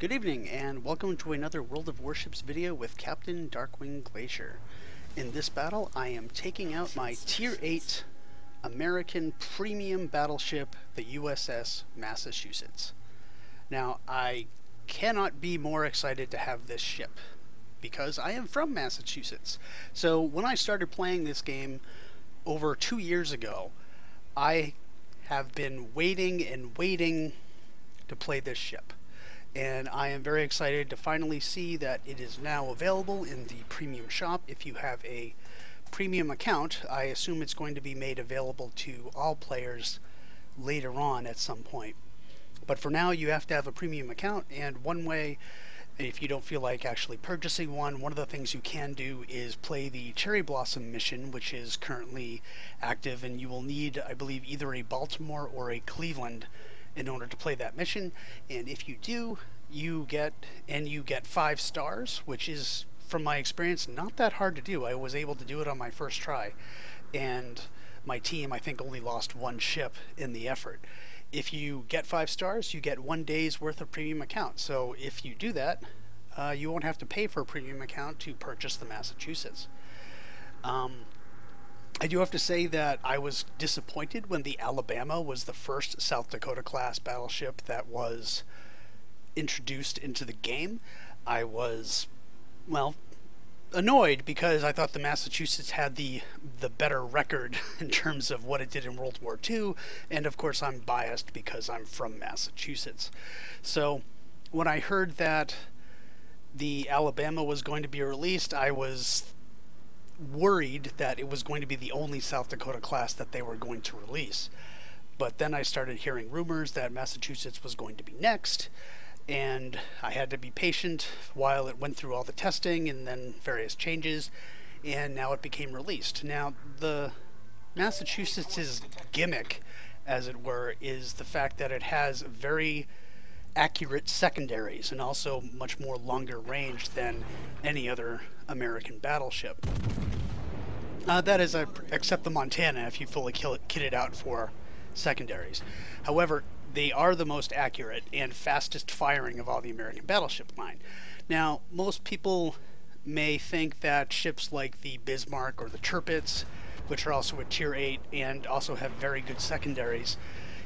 Good evening, and welcome to another World of Warships video with Captain Darkwing Glacier. In this battle, I am taking out my Tier 8 American premium battleship, the USS Massachusetts. Now, I cannot be more excited to have this ship, because I am from Massachusetts. So when I started playing this game over 2 years ago, I have been waiting and waiting to play this ship. And I am very excited to finally see that it is now available in the premium shop. If you have a premium account, I assume it's going to be made available to all players later on at some point. But for now, you have to have a premium account, and one way, if you don't feel like actually purchasing one of the things you can do is play the Cherry Blossom mission, which is currently active, and you will need, I believe, either a Baltimore or a Cleveland in order to play that mission. And if you do, you get 5 stars, which is, from my experience, not that hard to do. I was able to do it on my first try, and my team, I think, only lost 1 ship in the effort. If you get 5 stars, you get 1 day's worth of premium account. So if you do that, you won't have to pay for a premium account to purchase the Massachusetts. I do have to say that I was disappointed when the Alabama was the first South Dakota class battleship that was introduced into the game. I was, well, annoyed because I thought the Massachusetts had the better record in terms of what it did in World War II, and of course I'm biased because I'm from Massachusetts. So when I heard that the Alabama was going to be released, I was worried that it was going to be the only South Dakota class that they were going to release. But then I started hearing rumors that Massachusetts was going to be next, and I had to be patient while it went through all the testing and then various changes, and now it became released. Now, the Massachusetts' gimmick, as it were, is the fact that it has very accurate secondaries and also much more longer range than any other American battleship. That is, except the Montana, if you fully kit it out for secondaries. However, they are the most accurate and fastest firing of all the American battleship line. Now, most people may think that ships like the Bismarck or the Tirpitz, which are also a Tier 8 and also have very good secondaries,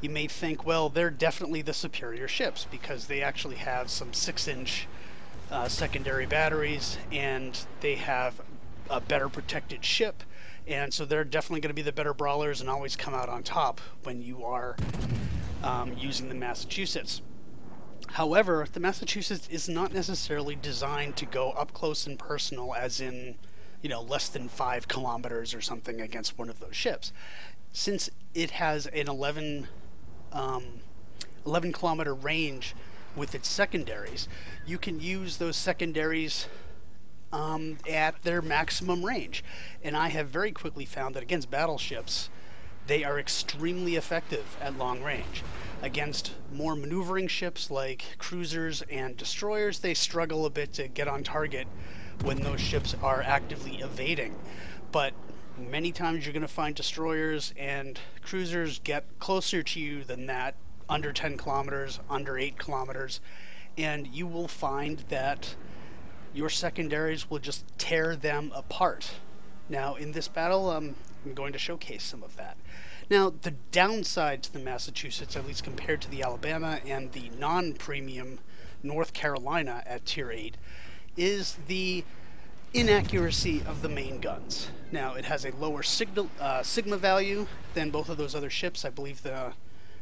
you may think, well, they're definitely the superior ships because they actually have some 6-inch secondary batteries, and they have a better protected ship, and so they're definitely going to be the better brawlers and always come out on top when you are using the Massachusetts. However, the Massachusetts is not necessarily designed to go up close and personal, as in, less than 5 kilometers or something against one of those ships. Since it has an 11 kilometer range with its secondaries, you can use those secondaries at their maximum range. And I have very quickly found that against battleships, they are extremely effective at long range. Against more maneuvering ships like cruisers and destroyers, they struggle a bit to get on target when those ships are actively evading. But many times you're going to find destroyers and cruisers get closer to you than that, under 10 kilometers, under 8 kilometers, and you will find that your secondaries will just tear them apart. Now, in this battle, I'm going to showcase some of that. Now, the downside to the Massachusetts, at least compared to the Alabama and the non-premium North Carolina at Tier 8, is the inaccuracy of the main guns. Now, it has a lower sigma value than both of those other ships. I believe the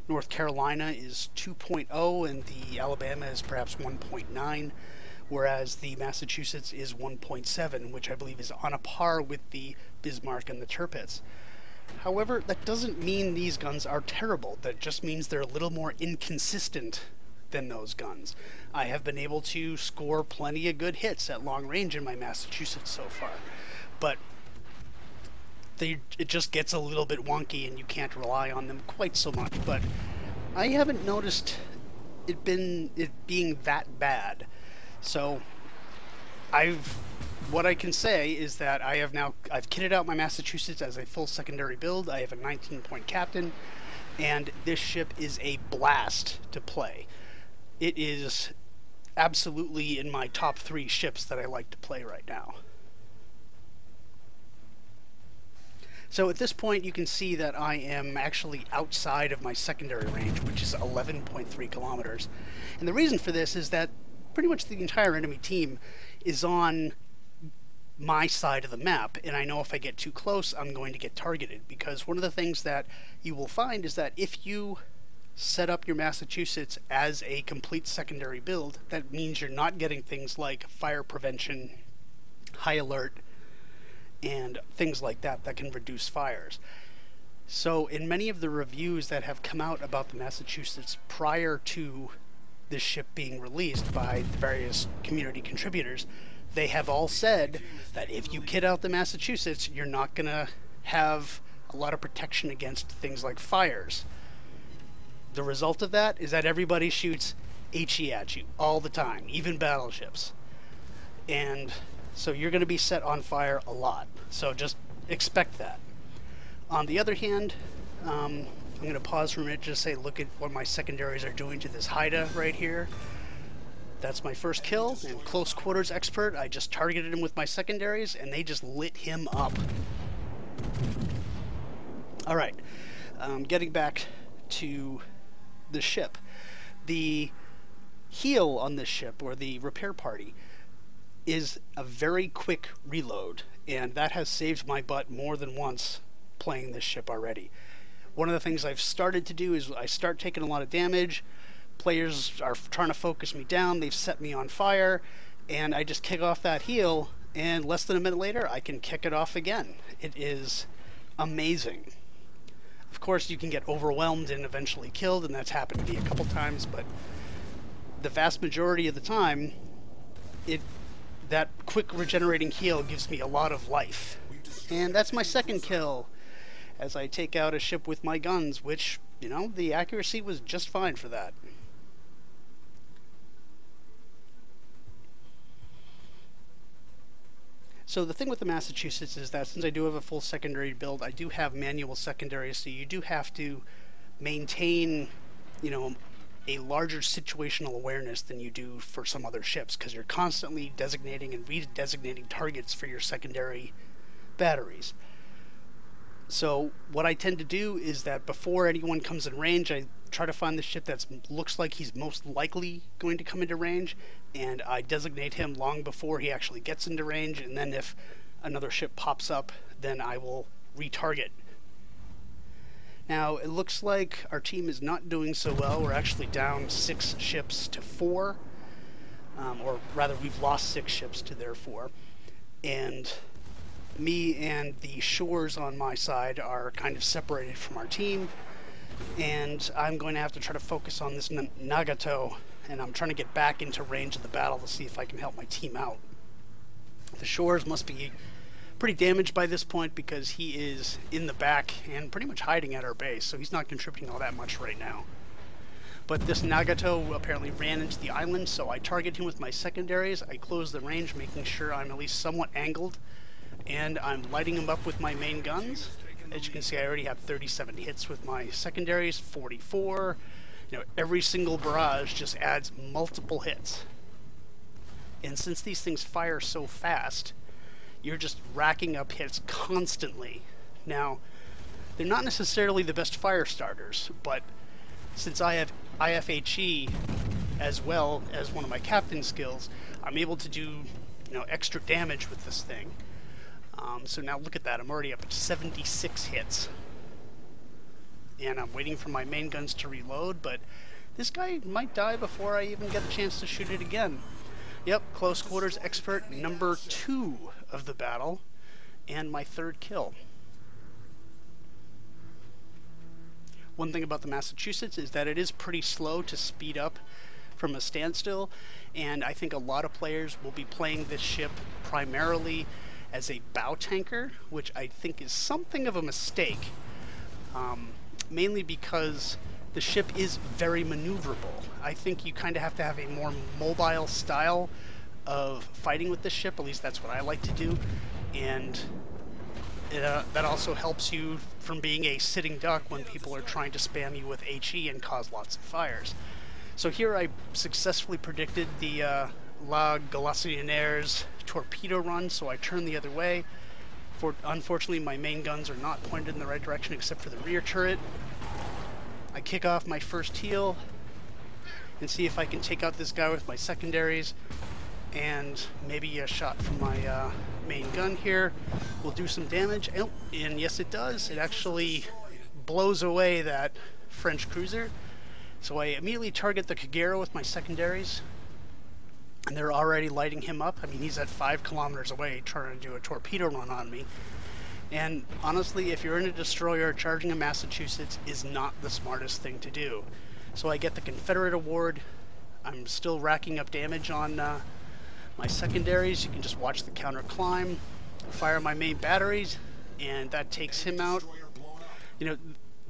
North Carolina is 2.0 and the Alabama is perhaps 1.9, whereas the Massachusetts is 1.7, which I believe is on a par with the Bismarck and the Tirpitz. However, that doesn't mean these guns are terrible. That just means they're a little more inconsistent than those guns. I have been able to score plenty of good hits at long range in my Massachusetts so far, but it just gets a little bit wonky and you can't rely on them quite so much. But I haven't noticed it being that bad. So what I can say is that I've kitted out my Massachusetts as a full secondary build. I have a 19-point captain, and this ship is a blast to play. It is absolutely in my top 3 ships that I like to play right now. So at this point you can see that I am actually outside of my secondary range, which is 11.3 kilometers. And the reason for this is that pretty much the entire enemy team is on my side of the map, and I know if I get too close I'm going to get targeted, because one of the things that you will find is that if you set up your Massachusetts as a complete secondary build, that means you're not getting things like fire prevention, high alert, and things like that that can reduce fires. So in many of the reviews that have come out about the Massachusetts prior to this ship being released by the various community contributors, they have all said that if you kit out the Massachusetts, you're not going to have a lot of protection against things like fires. The result of that is that everybody shoots HE at you all the time, even battleships. And so you're going to be set on fire a lot. So just expect that. On the other hand, I'm going to pause for a minute to say, look at what my secondaries are doing to this Haida right here. That's my first kill, and close quarters expert. I just targeted him with my secondaries, and they just lit him up. Alright, getting back to the ship. The heal on this ship, or the repair party, is a very quick reload, and that has saved my butt more than once playing this ship already. One of the things I've started to do is I start taking a lot of damage, players are trying to focus me down, they've set me on fire, and I just kick off that heal, and less than a minute later I can kick it off again. It is amazing. Of course you can get overwhelmed and eventually killed, and that's happened to me a couple times, but the vast majority of the time that quick regenerating heal gives me a lot of life. And that's my second kill as I take out a ship with my guns, which, you know, the accuracy was just fine for that. So the thing with the Massachusetts is that since I do have a full secondary build, I do have manual secondaries, so you do have to maintain, you know, a larger situational awareness than you do for some other ships, because you're constantly designating and redesignating targets for your secondary batteries. So what I tend to do is that before anyone comes in range, I try to find the ship that looks like he's most likely going to come into range, and I designate him long before he actually gets into range, and then if another ship pops up, then I will retarget. Now, it looks like our team is not doing so well. We're actually down 6 ships to 4, or rather we've lost 6 ships to their 4, and me and the shores on my side are kind of separated from our team, and I'm going to have to try to focus on this Nagato, and I'm trying to get back into range of the battle to see if I can help my team out. The shores must be pretty damaged by this point because he is in the back and pretty much hiding at our base, so he's not contributing all that much right now. But this Nagato apparently ran into the island, so I target him with my secondaries. I close the range, making sure I'm at least somewhat angled, and I'm lighting him up with my main guns. As you can see, I already have 37 hits with my secondaries, 44. You know, every single barrage just adds multiple hits. And since these things fire so fast, you're just racking up hits constantly. Now, they're not necessarily the best fire starters, but since I have IFHE as well as one of my captain skills, I'm able to do, you know, extra damage with this thing. So now look at that, I'm already up at 76 hits. And I'm waiting for my main guns to reload, but this guy might die before I even get a chance to shoot it again. Yep, close quarters expert number 2 of the battle, and my 3rd kill. One thing about the Massachusetts is that it is pretty slow to speed up from a standstill, and I think a lot of players will be playing this ship primarily as a bow tanker, which I think is something of a mistake, mainly because the ship is very maneuverable. I think you kind of have to have a more mobile style of fighting with this ship, at least that's what I like to do, and that also helps you from being a sitting duck when people are trying to spam you with HE and cause lots of fires. So here I successfully predicted the La Galactionaire's torpedo run, so I turn the other way. Unfortunately, my main guns are not pointed in the right direction except for the rear turret. I kick off my first heal and see if I can take out this guy with my secondaries, and maybe a shot from my main gun here will do some damage. And yes, it does. It actually blows away that French cruiser. So I immediately target the Kagero with my secondaries, and they're already lighting him up. I mean, he's at 5 kilometers away trying to do a torpedo run on me. And honestly, if you're in a destroyer, charging a Massachusetts is not the smartest thing to do. So I get the Confederate award. I'm still racking up damage on my secondaries. You can just watch the counter climb, fire my main batteries, and that takes him out. You know,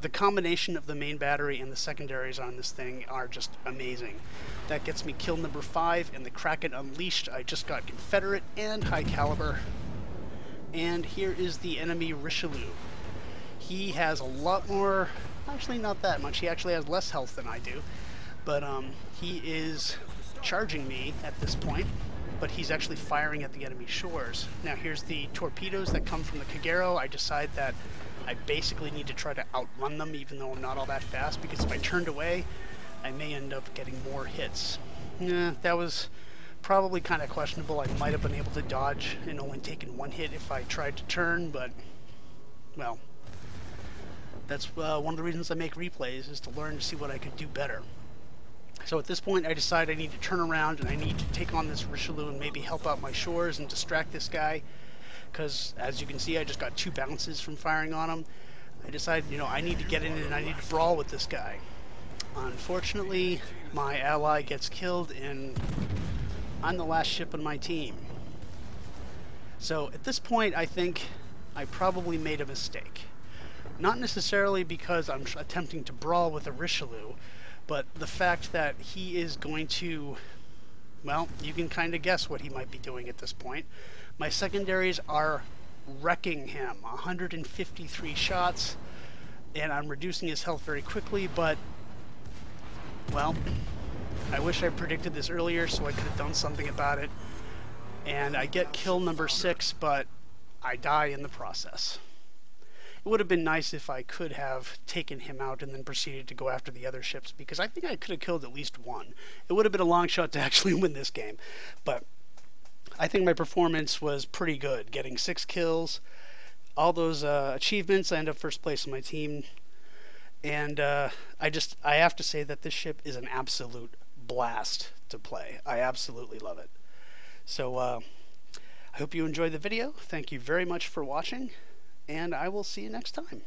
the combination of the main battery and the secondaries on this thing are just amazing. That gets me kill number 5, and the Kraken Unleashed. I just got Confederate and high caliber. And here is the enemy Richelieu. He has a lot more, actually not that much, he actually has less health than I do, but he is charging me at this point, but he's actually firing at the enemy shores. Now here's the torpedoes that come from the Kagero. I decide that I basically need to try to outrun them even though I'm not all that fast, because if I turned away, I may end up getting more hits. That was probably kind of questionable. I might have been able to dodge and only taken 1 hit if I tried to turn, but, well, that's one of the reasons I make replays, is to learn to see what I could do better. So at this point I decide I need to turn around and I need to take on this Richelieu and maybe help out my shores and distract this guy, because as you can see I just got 2 bounces from firing on him. I decided, you know, I need to get in and I need to brawl with this guy. Unfortunately, my ally gets killed and I'm the last ship on my team. So at this point I think I probably made a mistake. Not necessarily because I'm attempting to brawl with a Richelieu, but the fact that he is going to, well, you can kind of guess what he might be doing at this point. My secondaries are wrecking him. 153 shots, and I'm reducing his health very quickly, but, well, I wish I predicted this earlier so I could have done something about it. And I get kill number 6, but I die in the process. It would have been nice if I could have taken him out and then proceeded to go after the other ships, because I think I could have killed at least 1. It would have been a long shot to actually win this game. But I think my performance was pretty good, getting 6 kills, all those achievements. I end up first place on my team. And I have to say that this ship is an absolute blast to play. I absolutely love it. So I hope you enjoyed the video. Thank you very much for watching, and I will see you next time.